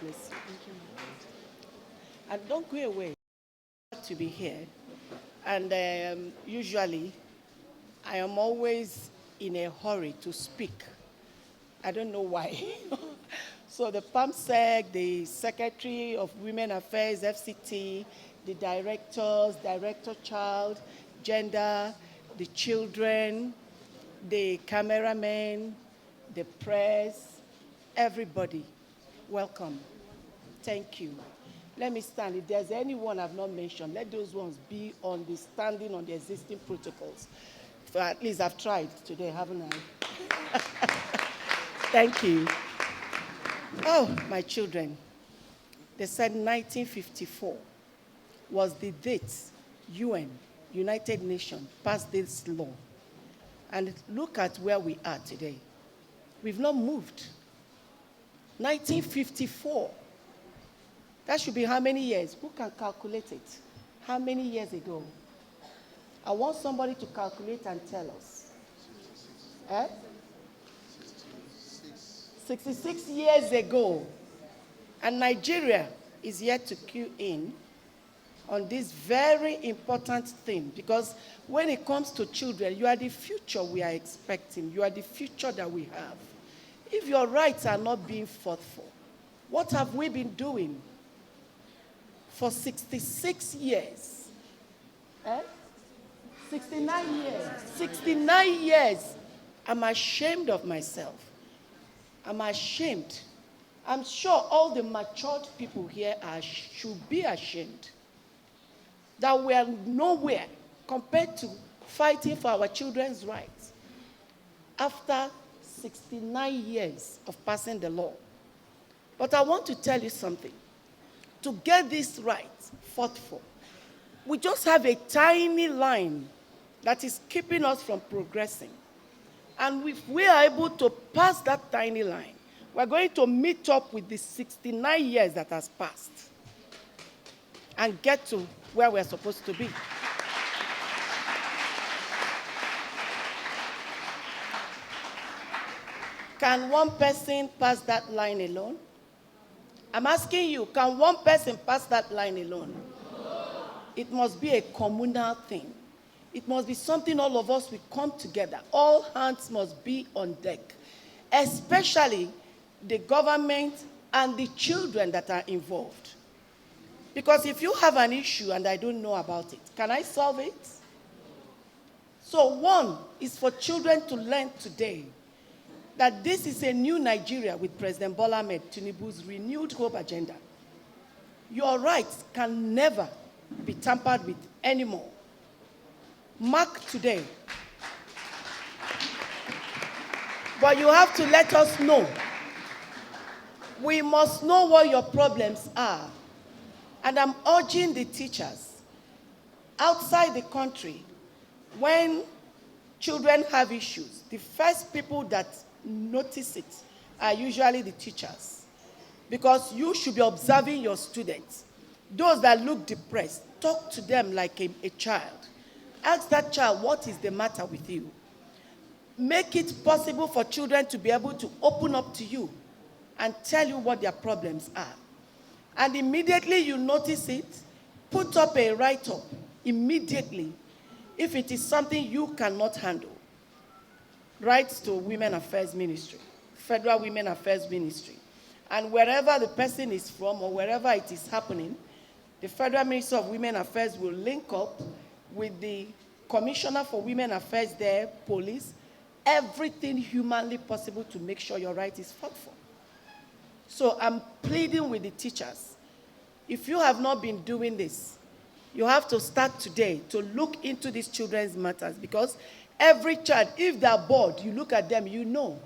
bless you. Thank you. And don't go away. To be here. And usually, I am always in a hurry to speak. I don't know why. So the PAMSEC, the Secretary of Women Affairs, FCT, the directors, Director Child, Gender, the children, the cameramen, the press, everybody, welcome. Thank you. Let me stand. If there's anyone I've not mentioned, let those ones be on the standing on the existing protocols. For at least I've tried today, haven't I? Thank you. Oh, my children. They said 1954 was the date UN, United Nations, passed this law. And look at where we are today. We've not moved. 1954. That should be how many years? Who can calculate it? How many years ago? I want somebody to calculate and tell us. 66 years ago. And Nigeria is yet to cue in on this very important thing, because when it comes to children, you are the future we are expecting. You are the future that we have. If your rights are not being fought for, what have we been doing? For 66 years. 69 years. 69 years. I'm ashamed of myself. I'm ashamed. I'm sure all the matured people here should be ashamed that we are nowhere compared to fighting for our children's rights after 69 years of passing the law. But I want to tell you something. To get this right fought for, we just have a tiny line that is keeping us from progressing. And if we are able to pass that tiny line, we're going to meet up with the 69 years that has passed and get to where we're supposed to be. Can one person pass that line alone? I'm asking you, can one person pass that line alone? It must be a communal thing. It must be something all of us will come together. All hands must be on deck, especially the government and the children that are involved. Because if you have an issue and I don't know about it, can I solve it? So one is for children to learn today that this is a new Nigeria with President Bola Ahmed Tinubu's renewed hope agenda. Your rights can never be tampered with anymore. Mark today. But you have to let us know. We must know what your problems are. And I'm urging the teachers outside the country, when children have issues, the first people that notice it are usually the teachers, because you should be observing your students. Those that look depressed, talk to them like a child. Ask that child, what is the matter with you? Make it possible for children to be able to open up to you and tell you what their problems are. And immediately you notice it, put up a write-up immediately if it is something you cannot handle. Rights to Women Affairs Ministry, Federal Women Affairs Ministry. And wherever the person is from or wherever it is happening, the Federal Ministry of Women Affairs will link up with the Commissioner for Women Affairs there, police, everything humanly possible to make sure your right is fought for. So I'm pleading with the teachers. If you have not been doing this, you have to start today to look into these children's matters, because every child, if they're bored, you look at them, you know.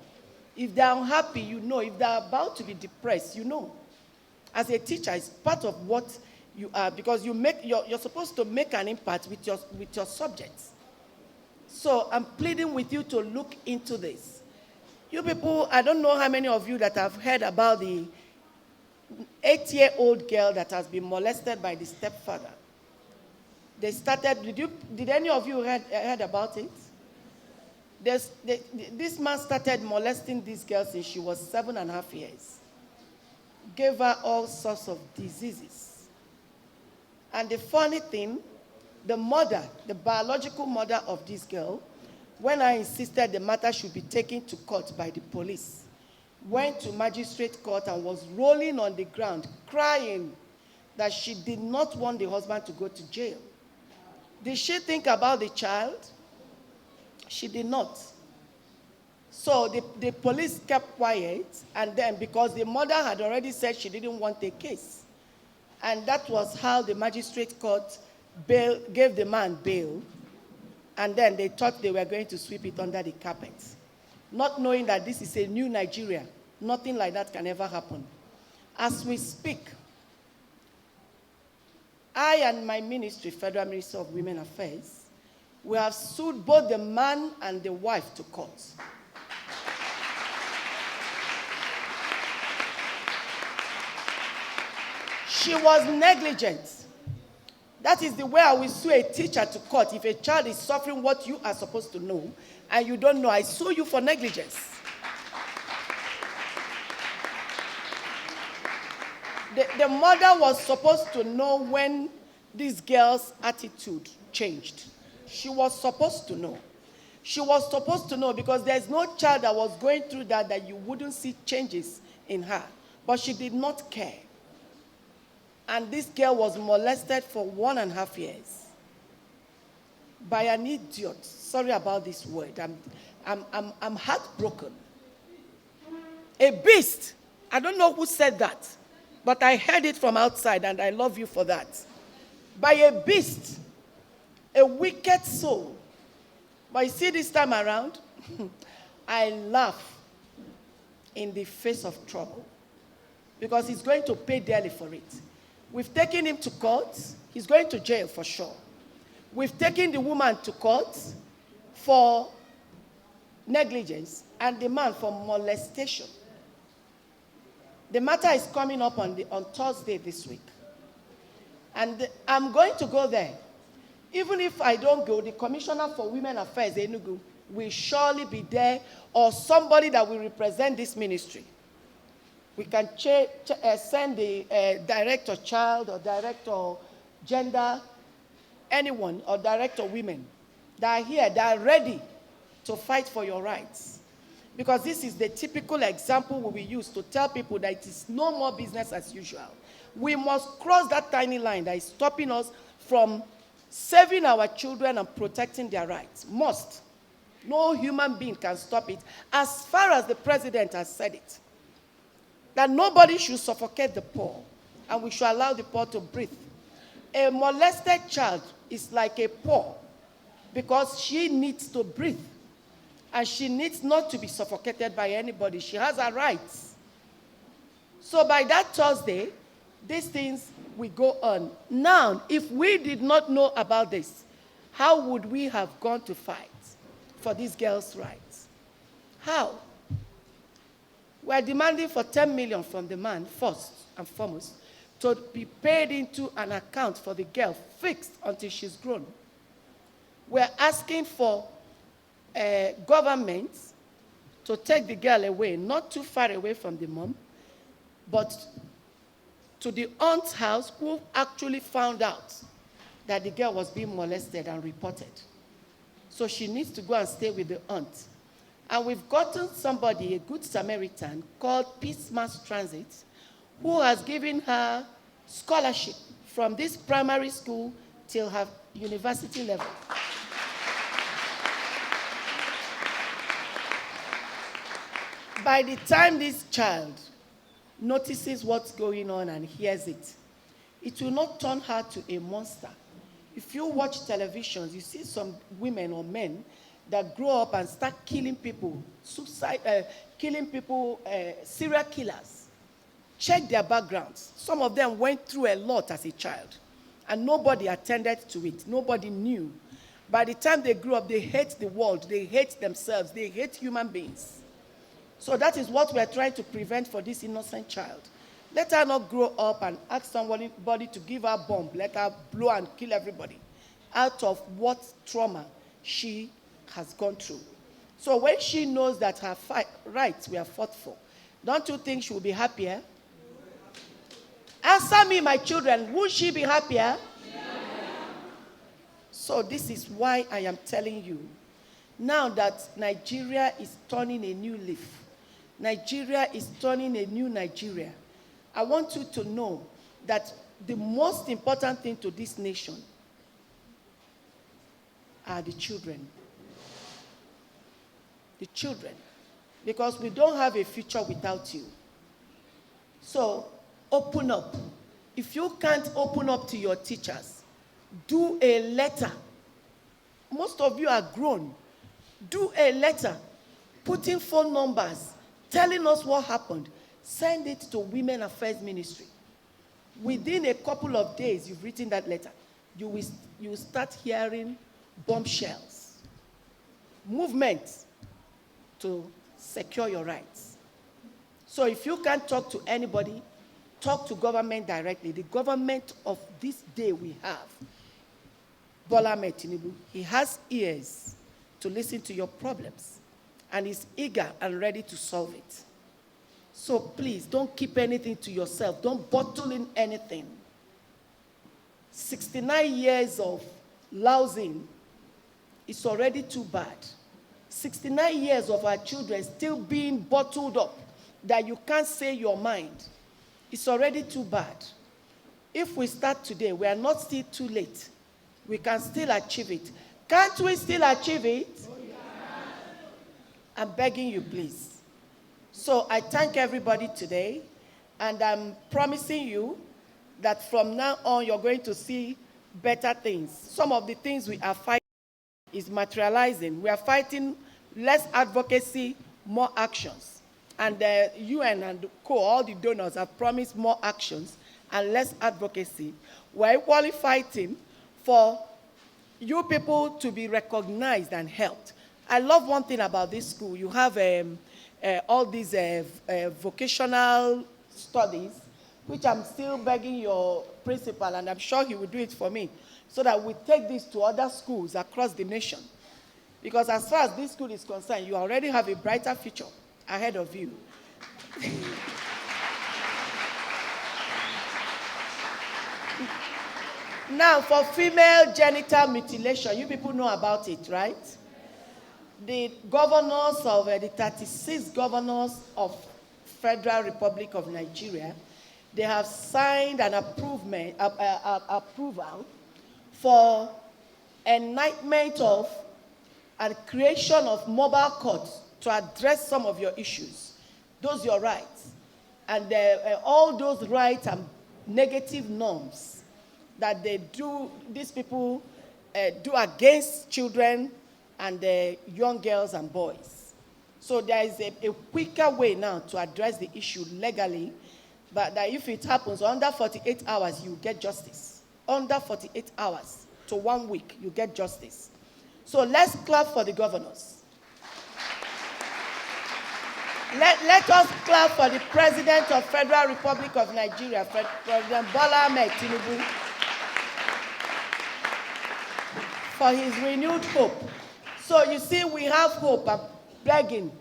If they're unhappy, you know. If they're about to be depressed, you know. As a teacher, it's part of what you are, because you're supposed to make an impact with your subjects. So I'm pleading with you to look into this. You people, I don't know how many of you that have heard about the 8-year-old girl that has been molested by the stepfather. They started, did any of you heard about it? This man started molesting this girl since she was 7.5 years. gave her all sorts of diseases. And the funny thing, the mother, the biological mother of this girl, when I insisted the matter should be taken to court by the police, went to magistrate court and was rolling on the ground, crying that she did not want the husband to go to jail. Did she think about the child? She did not. So the police kept quiet, and then because the mother had already said she didn't want a case, and that was how the magistrate court gave the man bail, and then they thought they were going to sweep it under the carpet, not knowing that this is a new Nigeria. Nothing like that can ever happen. As we speak, I and my ministry, Federal Ministry of Women Affairs, we have sued both the man and the wife to court. She was negligent. That is the way I will sue a teacher to court. If a child is suffering what you are supposed to know and you don't know, I sue you for negligence. The mother was supposed to know when this girl's attitude changed. She was supposed to know. She was supposed to know because there's no child that was going through that you wouldn't see changes in her. But she did not care. And this girl was molested for 1.5 years by an idiot. Sorry about this word. I'm heartbroken. A beast. I don't know who said that, but I heard it from outside, and I love you for that. By a beast, a wicked soul. But you see, this time around, I laugh in the face of trouble because he's going to pay dearly for it. We've taken him to court. He's going to jail for sure. We've taken the woman to court for negligence and the man for molestation. The matter is coming up on Thursday this week. And I'm going to go there. Even if I don't go, the Commissioner for Women Affairs, Enugu, will surely be there, or somebody that will represent this ministry. We can send the director child or director gender, anyone, or director women that are here, that are ready to fight for your rights. Because this is the typical example we will use to tell people that it is no more business as usual. We must cross that tiny line that is stopping us from saving our children and protecting their rights. Must. No human being can stop it, as far as the president has said it. That nobody should suffocate the poor, and we should allow the poor to breathe. A molested child is like a poor because she needs to breathe, and she needs not to be suffocated by anybody. She has her rights. So by that Thursday, these things will go on. Now, if we did not know about this, how would we have gone to fight for these girls' rights? How? We're demanding for 10 million from the man, first and foremost, to be paid into an account for the girl, fixed until she's grown. We're asking for government to take the girl away, not too far away from the mom, but to the aunt's house, who actually found out that the girl was being molested and reported. So she needs to go and stay with the aunt. And we've gotten somebody, a good Samaritan, called Peace Mass Transit, who has given her scholarship from this primary school till her university level. By the time this child notices what's going on and hears it, it will not turn her to a monster. If you watch televisions, you see some women or men that grow up and start killing people, serial killers. Check their backgrounds. Some of them went through a lot as a child, and nobody attended to it. Nobody knew. By the time they grew up, they hate the world. They hate themselves. They hate human beings. So that is what we are trying to prevent for this innocent child. Let her not grow up and ask somebody to give her a bomb. Let her blow and kill everybody out of what trauma she has gone through. So when she knows that her rights were fought for, don't you think she will be happier? Answer me, my children. Would she be happier? So this is why I am telling you, now that Nigeria is turning a new leaf, Nigeria is turning a new Nigeria, I want you to know that the most important thing to this nation are the children. The children. Because we don't have a future without you. So, open up. If you can't open up to your teachers, do a letter. Most of you are grown. Do a letter, putting phone numbers, telling us what happened. Send it to Women Affairs Ministry. Within a couple of days, you've written that letter. You will start hearing bombshells. Movement to secure your rights. So if you can't talk to anybody, talk to government directly. The government of this day we have, Bola Ahmed Tinubu, he has ears to listen to your problems and is eager and ready to solve it. So please, don't keep anything to yourself. Don't bottle in anything. 69 years of lousing is already too bad. 69 years of our children still being bottled up that you can't say your mind. It's already too bad. If we start today, we are not still too late. We can still achieve it. Can't we still achieve it? I'm begging you, please. So I thank everybody today, and I'm promising you that from now on, you're going to see better things. Some of the things we are fighting is materializing. We are fighting less advocacy, more actions. And the UN and co, all the donors have promised more actions and less advocacy. We're equally fighting for you people to be recognized and helped. I love one thing about this school. You have all these vocational studies, which I'm still begging your principal, and I'm sure he will do it for me, so that we take this to other schools across the nation. Because as far as this school is concerned, you already have a brighter future ahead of you. Now, for female genital mutilation, you people know about it, right? The governors of the 36 governors of Federal Republic of Nigeria, they have signed an approval for enactment of and creation of mobile courts to address some of your issues. Those are your rights. And all those rights and negative norms that they do, these people do against children and young girls and boys. So there is a quicker way now to address the issue legally, but that if it happens under 48 hours, you get justice. Under 48 hours to 1 week, you get justice. So let's clap for the governors. Let us clap for the President of Federal Republic of Nigeria, President Bola Ahmed Tinubu, for his renewed hope. So you see, we have hope. I'm begging.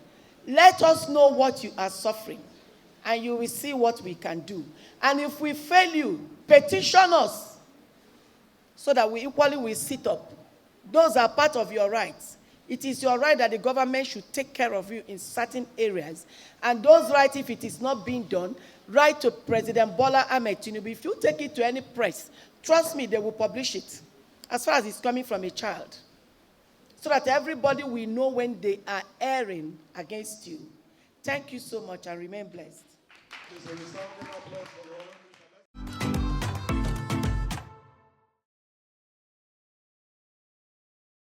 Let us know what you are suffering, and you will see what we can do. And if we fail you, petition us so that we equally will sit up. Those are part of your rights. It is your right that the government should take care of you in certain areas. And those rights, if it is not being done, write to President Bola Ahmed Tinubu. If you take it to any press, trust me, they will publish it, as far as it's coming from a child, so that everybody will know when they are erring against you. Thank you so much, and remain blessed.